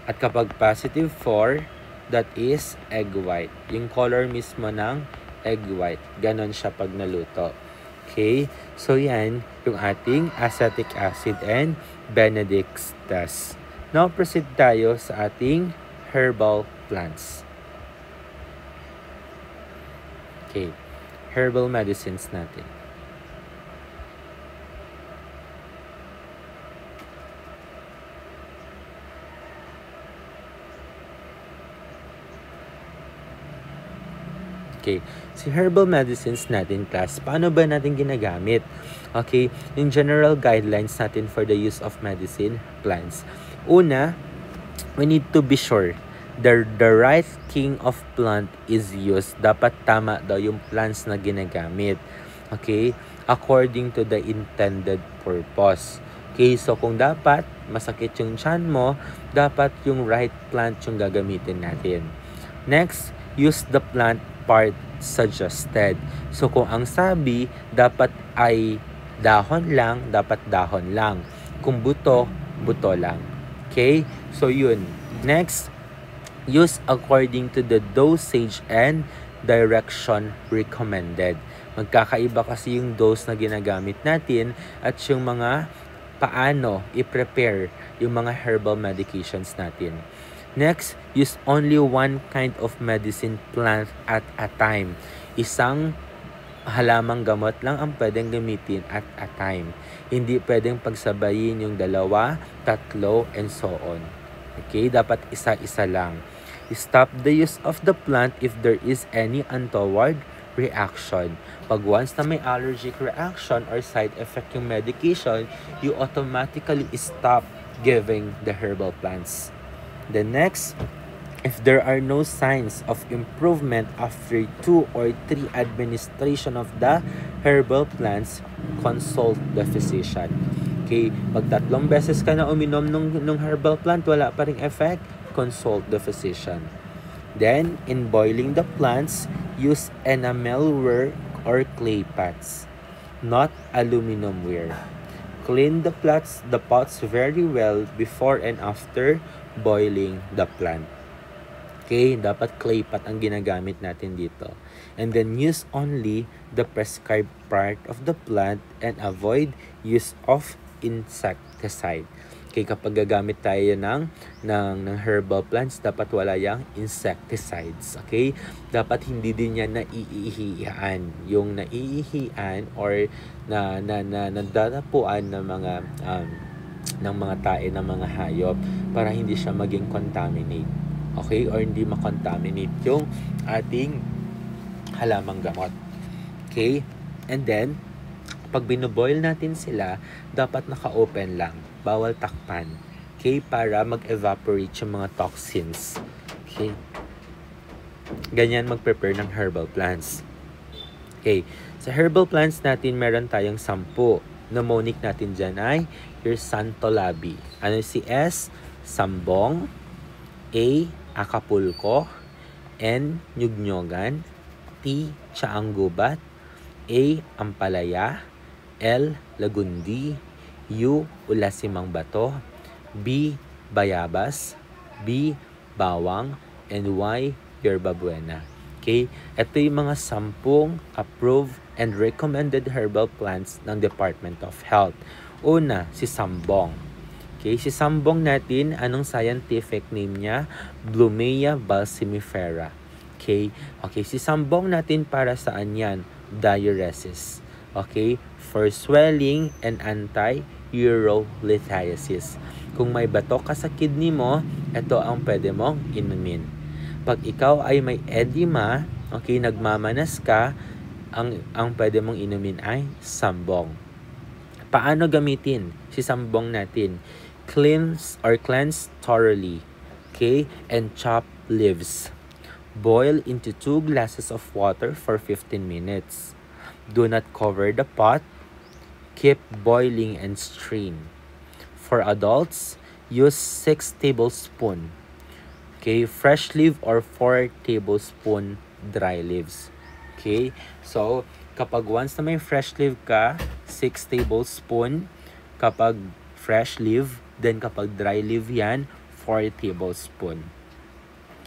At kapag positive 4, that is egg white. Yung color mismo ng egg white. Ganon siya pag naluto. Okay? So, yan yung ating acetic acid and Benedict's test. Now, proceed tayo sa ating herbal plants. Okay. Herbal medicines natin. Okay, si herbal medicines natin, class, paano ba natin ginagamit? Okay, in general guidelines natin for the use of medicine plants. Una, we need to be sure the right king of plant is used. Dapat tama daw yung plants na ginagamit. Okay, according to the intended purpose. Okay, so kung dapat masakit yung tiyan mo, dapat yung right plant yung gagamitin natin. Next, use the plant part suggested. So, kung ang sabi, dapat ay dahon lang, dapat dahon lang. Kung buto, buto lang. Okay? So, yun. Next, use according to the dosage and direction recommended. Magkakaiba kasi yung dose na ginagamit natin at yung mga paano i-prepare yung mga herbal medications natin. Next, use only one kind of medicine plant at a time. Isang halamang gamot lang ang pwedeng gamitin at a time. Hindi pwedeng pagsabayin yung dalawa, tatlo, and so on. Okay, dapat isa-isa lang. Stop the use of the plant if there is any untoward reaction. Pag once na may allergic reaction or side effect yung medication, you automatically stop giving the herbal plants. The next, if there are no signs of improvement after 2 or 3 administration of the herbal plants, consult the physician. Okay, pag 3 beses ka na uminom ng herbal plant, wala pa ring effect, consult the physician. Then, in boiling the plants, use enamelware or clay pots, not aluminum ware. Clean the pots very well before and after boiling the plant. Okay, dapat clay pot ang ginagamit natin dito. And then use only the prescribed part of the plant and avoid use of insecticide. Okay, kapag gagamit tayo ng herbal plants, dapat wala yung insecticides. Okay? Dapat hindi din yan naiihian. Yung naiihian or nadadapuan ng mga tae ng mga hayop para hindi siya maging contaminate. Okay? Or hindi makontaminate yung ating halamang gamot. Okay? And then, pag binoboil natin sila, dapat naka-open lang. Bawal takpan. Okay? Para mag-evaporate yung mga toxins. Okay? Ganyan mag-prepare ng herbal plants. Okay. Sa herbal plants natin, meron tayong 10. Mnemonic natin dyan ay your Santolabi. Ano si S? Sambong. A. Acapulco. N. Nyugnyogan. T. Chaanggubat. A. Ampalaya. L. Lagundi. U. Ulasimang Bato. B. Bayabas. B. Bawang. And Y. Yerba Buena. Okay? Ito yung mga 10 approved and recommended herbal plants ng Department of Health. Una, si Sambong. Okay? Si Sambong natin, anong scientific name niya? Blumea balsamifera. Okay? Okay, si Sambong natin para saan yan? Diuresis. Okay? For swelling and anti-urolithiasis. Kung may bato ka sa kidney mo, ito ang pwede mong inumin. Pag ikaw ay may edema, okay, nagmamanas ka, ang pwede mong inumin ay Sambong. Paano gamitin si Sambong natin? Cleanse thoroughly. Okay? And chop leaves. Boil into 2 glasses of water for 15 minutes. Do not cover the pot. Keep boiling and strain. For adults, use 6 tablespoons. Okay, fresh leaf or 4 tablespoon dry leaves. Okay, so kapag once na may fresh leaf ka, 6 tablespoon. Kapag fresh leaf, then kapag dry leaf yan, 4 tablespoon.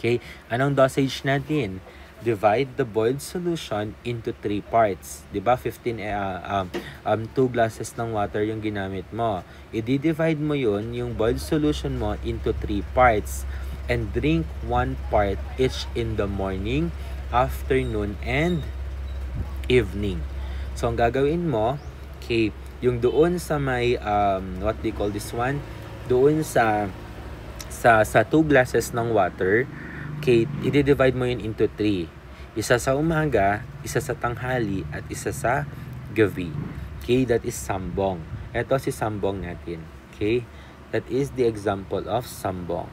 Okay, anong dosage natin? Divide the boiled solution into 3 parts. Diba? 2 glasses ng water yung ginamit mo. I-divide mo yung boiled solution mo into 3 parts and drink 1 part each in the morning, afternoon, and evening. So, ang gagawin mo, okay, yung doon sa may, what do you call this one? Doon sa 2 glasses ng water, okay, i-divide mo yun into 3. Isa sa umaga, isa sa tanghali, at isa sa gabi. Okay, that is sambong. Ito si sambong natin. Okay, that is the example of sambong.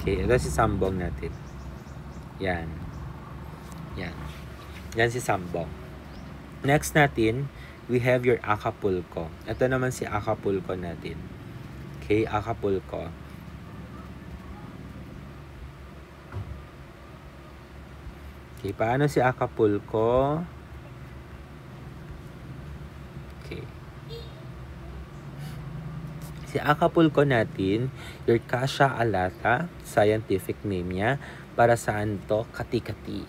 Okay, ito si sambong natin. Yan. Yan. Yan si sambong. Next natin, we have your Acapulco. Ito naman si Acapulco natin. Okay, Acapulco. Okay, paano si Acapulco? Okay. Si Acapulco natin, your Cassia alata, scientific name niya, para saan to? Kati-kati.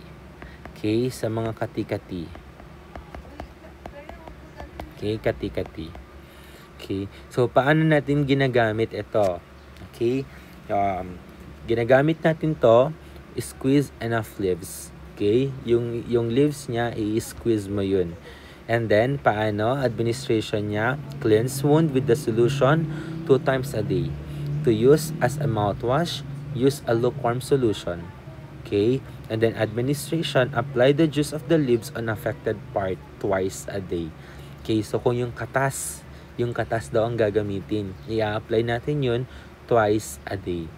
Okay, sa mga kati-kati. Okay, kati-kati. Okay, so paano natin ginagamit ito? Okay, ginagamit natin to, squeeze enough leaves. Okay, yung leaves niya, i-squeeze mo yun. And then, paano? Administration niya, cleanse wound with the solution 2 times a day. To use as a mouthwash, use a lukewarm solution. Okay, and then administration, apply the juice of the leaves on affected part twice a day. Okay, so kung yung katas daw ang gagamitin, i-apply natin yun twice a day.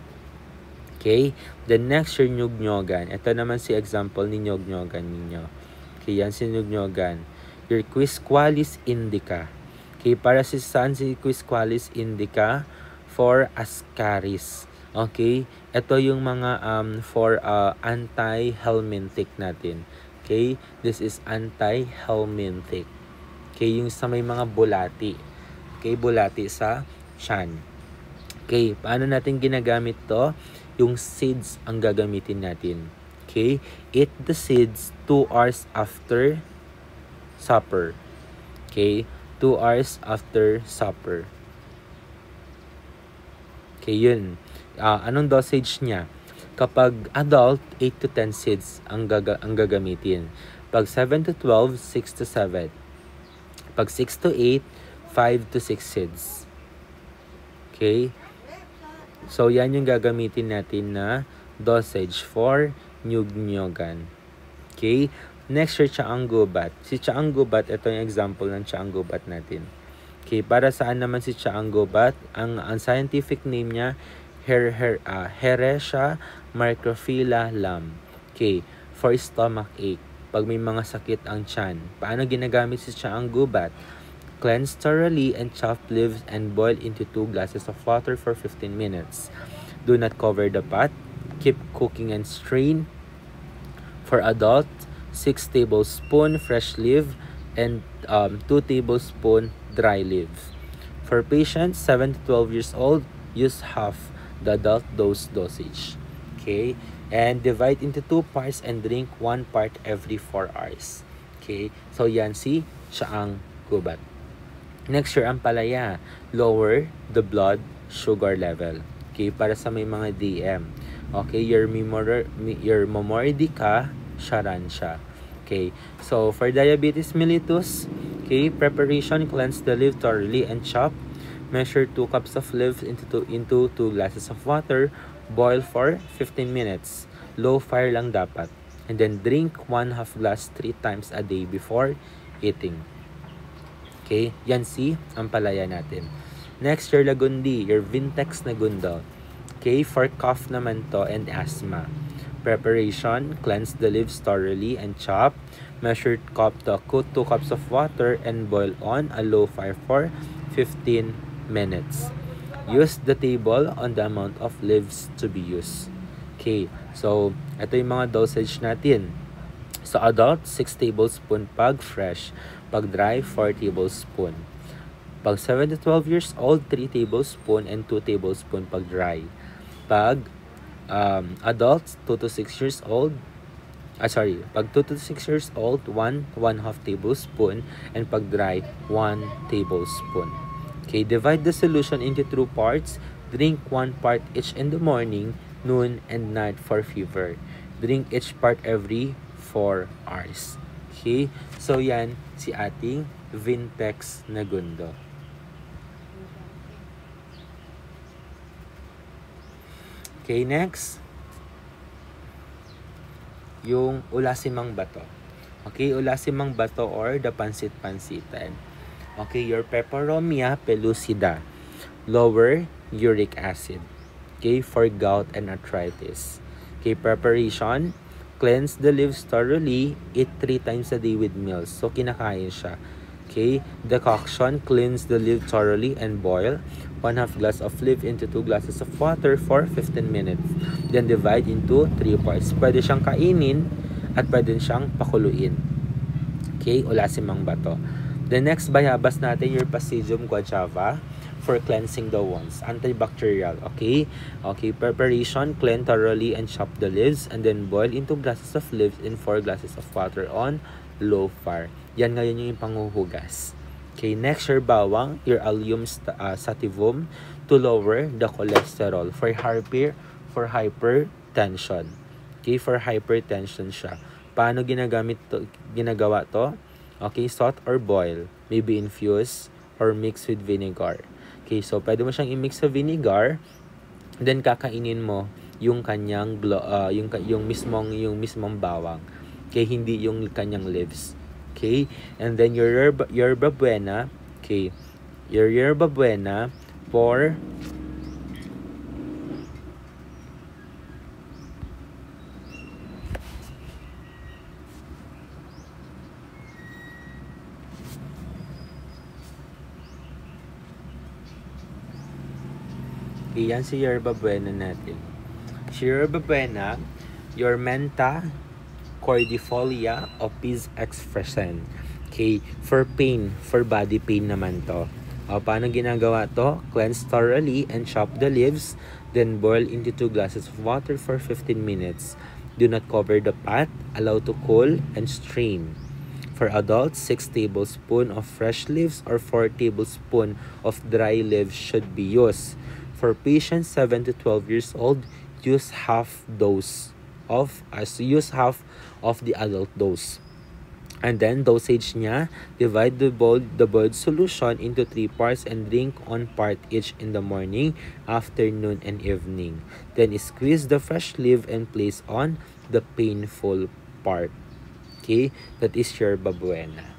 Okay, the next your nyug-nyogan. Ito naman si example ni nyug-nyogan ninyo. Okay, yan si nyug-nyogan. Your Quisqualis indica. Okay, para si saan si Quisqualis indica? For ascaris. Okay, ito yung mga for anti-helminthic natin. Okay, this is anti-helminthic. Okay, yung sa may mga bulati. Okay, bulati sa tiyan. Okay, paano natin ginagamit to? Yung seeds ang gagamitin natin. Okay, eat the seeds 2 hours after supper. Okay, 2 hours after supper. Okay, yun. Anong dosage niya? Kapag adult, 8 to 10 seeds ang gagamitin. Pag 7 to 12, 6 to 7. Pag 6 to 8, 5 to 6 seeds. Okay? So, yan yung gagamitin natin na dosage for nyug-nyogan. Okay? Next, your Chaang Gubat. Si Chaang Gubat, ito yung example ng Chaang Gubat natin. Okay, para saan naman si Chaang Gubat? Ang scientific name niya, Heresia microphylla lam. Okay, for stomach ache. Pag may mga sakit ang tiyan. Paano ginagamit si Chaang Gubat? Cleanse thoroughly and chop leaves and boil into 2 glasses of water for 15 minutes. Do not cover the pot. Keep cooking and strain. For adult, 6 tablespoons fresh leaf and 2 tablespoons dry leaf. For patients 7 to 12 years old, use half the adult dosage. Okay? And divide into 2 parts and drink 1 part every 4 hours. Okay? So, yan si Chaang Gubat. Next, your ampalaya. Lower the blood sugar level. Okay? Para sa may mga DM. Okay? Your Momordica Charancia. Okay? So, for diabetes mellitus, okay, preparation, cleanse the leaf thoroughly and chop. Measure 2 cups of leaves into 2 glasses of water. Boil for 15 minutes. Low fire lang dapat. And then drink 1/2 glass 3 times a day before eating. Okay? Yan si ampalaya natin. Next, your lagundi, your Vintex na gundo. Okay? For cough naman to and asthma. Preparation, cleanse the leaves thoroughly and chop. Measure 2 cups of water and boil on a low fire for 15 minutes. Use the table on the amount of leaves to be used. Okay, so ito yung mga dosage natin. Sa adult, 6 tablespoon pag fresh. Pag dry, 4 tablespoon. Pag 7 to 12 years old, 3 tablespoon and 2 tablespoon pag dry. Pag adults, 2 to 6 years old, pag 2 to 6 years old, 1 half tablespoon, and pag dry, 1 tablespoon. Okay, divide the solution into 2 parts. Drink 1 part each in the morning, noon, and night for fever. Drink each part every 4 hours. Okay, so yan si ating Vintex Nagundo. Okay, next. Yung ulasimang bato. Okay, ulasimang bato or the pansit-pansitan. Okay, your Peperomia pellucida. Lower uric acid. Okay, for gout and arthritis. Okay, preparation. Cleanse the leaves thoroughly. Eat 3 times a day with meals. So, kinakain siya. Okay, decoction. Cleanse the leaf thoroughly and boil 1/2 glass of leaf into 2 glasses of water for 15 minutes. Then divide into 3 parts. Pwede siyang kainin at pwede siyang pakuluin. Okay, ulasimang bato. The next bayabas natin, your Pasidium guajava for cleansing the wounds. Antibacterial, okay? Okay, preparation, clean thoroughly and chop the leaves and then boil into glasses of leaves in 4 glasses of water on low fire. Yan ngayon yung panghuhugas. Okay, next, your bawang, your Allium sativum to lower the cholesterol for hypertension. Okay, for hypertension siya. Paano ginagawa to? Okay, salt or boil, maybe infuse or mix with vinegar. Okay, so pwede mo siyang i-mix sa vinegar, then kakainin mo yung kanyang yung mismong bawang. Okay, hindi yung kanyang leaves. Okay, and then your yerba buena, okay, your yerba buena for yan si yerba buena natin. Si yerba buena, your Mentha cordifolia o Pis excrescens. Okay, for pain, for body pain naman to. Paano ginagawa to? Cleanse thoroughly and chop the leaves, then boil into 2 glasses of water for 15 minutes. Do not cover the pot, allow to cool, and strain. For adults, 6 tablespoons of fresh leaves or 4 tablespoons of dry leaves should be used. For patients 7 to 12 years old, use half of the adult dose. And then dosage niya, divide the boiled solution into 3 parts and drink 1 part each in the morning, afternoon, and evening. Then squeeze the fresh leaf and place on the painful part. Okay, that is yerba buena.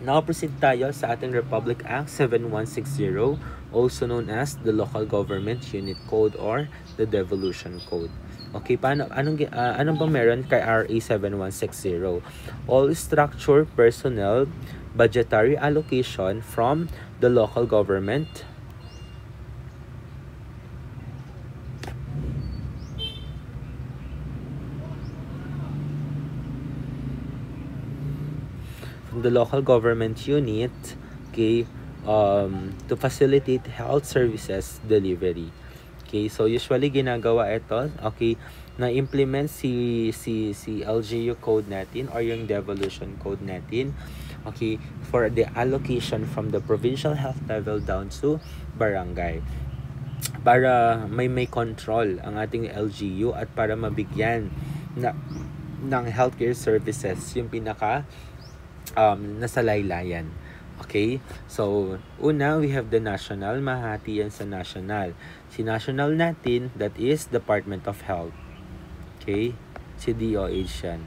Now proceed tayo sa ating Republic Act 7160, also known as the Local Government Unit Code or the Devolution Code. Okay, anong bang meron kay RA 7160? All structure, personnel, budgetary allocation from the local government unit, okay, to facilitate health services delivery. Okay, so usually ginagawa ito, okay, na-implement si LGU code natin or yung devolution code natin, okay, for the allocation from the provincial health level down to barangay. Para may control ang ating LGU at para mabigyan ng healthcare services yung pinaka nasa laylayan. Okay, so una, we have the national, mahati yan sa national. Si national natin, that is Department of Health. Okay, si DOH yan.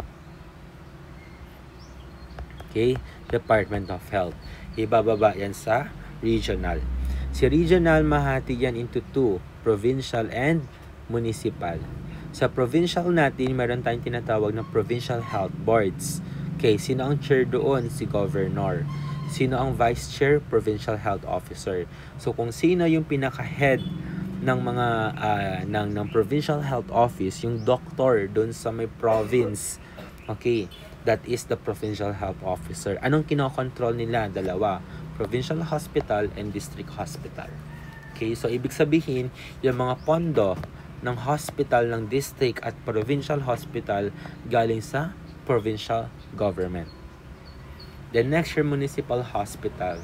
Okay, Department of Health. Ibababa yan sa regional. Si regional, mahati yan into 2, provincial and municipal. Sa provincial natin, meron tayong tinatawag na provincial health boards. Okay, sino ang chair doon? Si governor. Sino ang vice chair? Provincial health officer. So kung sino yung pinaka-head ng mga ng provincial health office, yung doctor doon sa may province, Okay, that is the provincial health officer. Anong kinokontrol nila? Dalawa, provincial hospital and district hospital. Okay, so ibig sabihin, yung mga pondo ng hospital ng district at provincial hospital galing sa provincial government. Then next, your municipal hospital.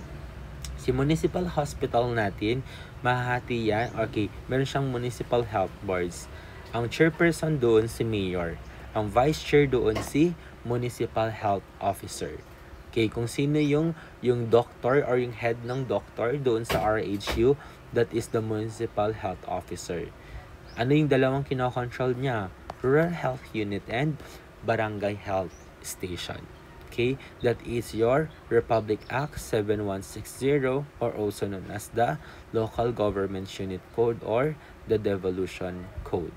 Si municipal hospital natin, mahahati yan. Okay, meron siyang municipal health boards. Ang chairperson doon si mayor. Ang vice chair doon si municipal health officer. Okay, kung sino yung doctor or yung head ng doctor doon sa RHU, that is the municipal health officer. Ano yung dalawang kinokontrol niya? Rural Health Unit and Barangay Health Station. Okay, that is your Republic Act 7160 or also known as the Local Government Unit Code or the Devolution Code.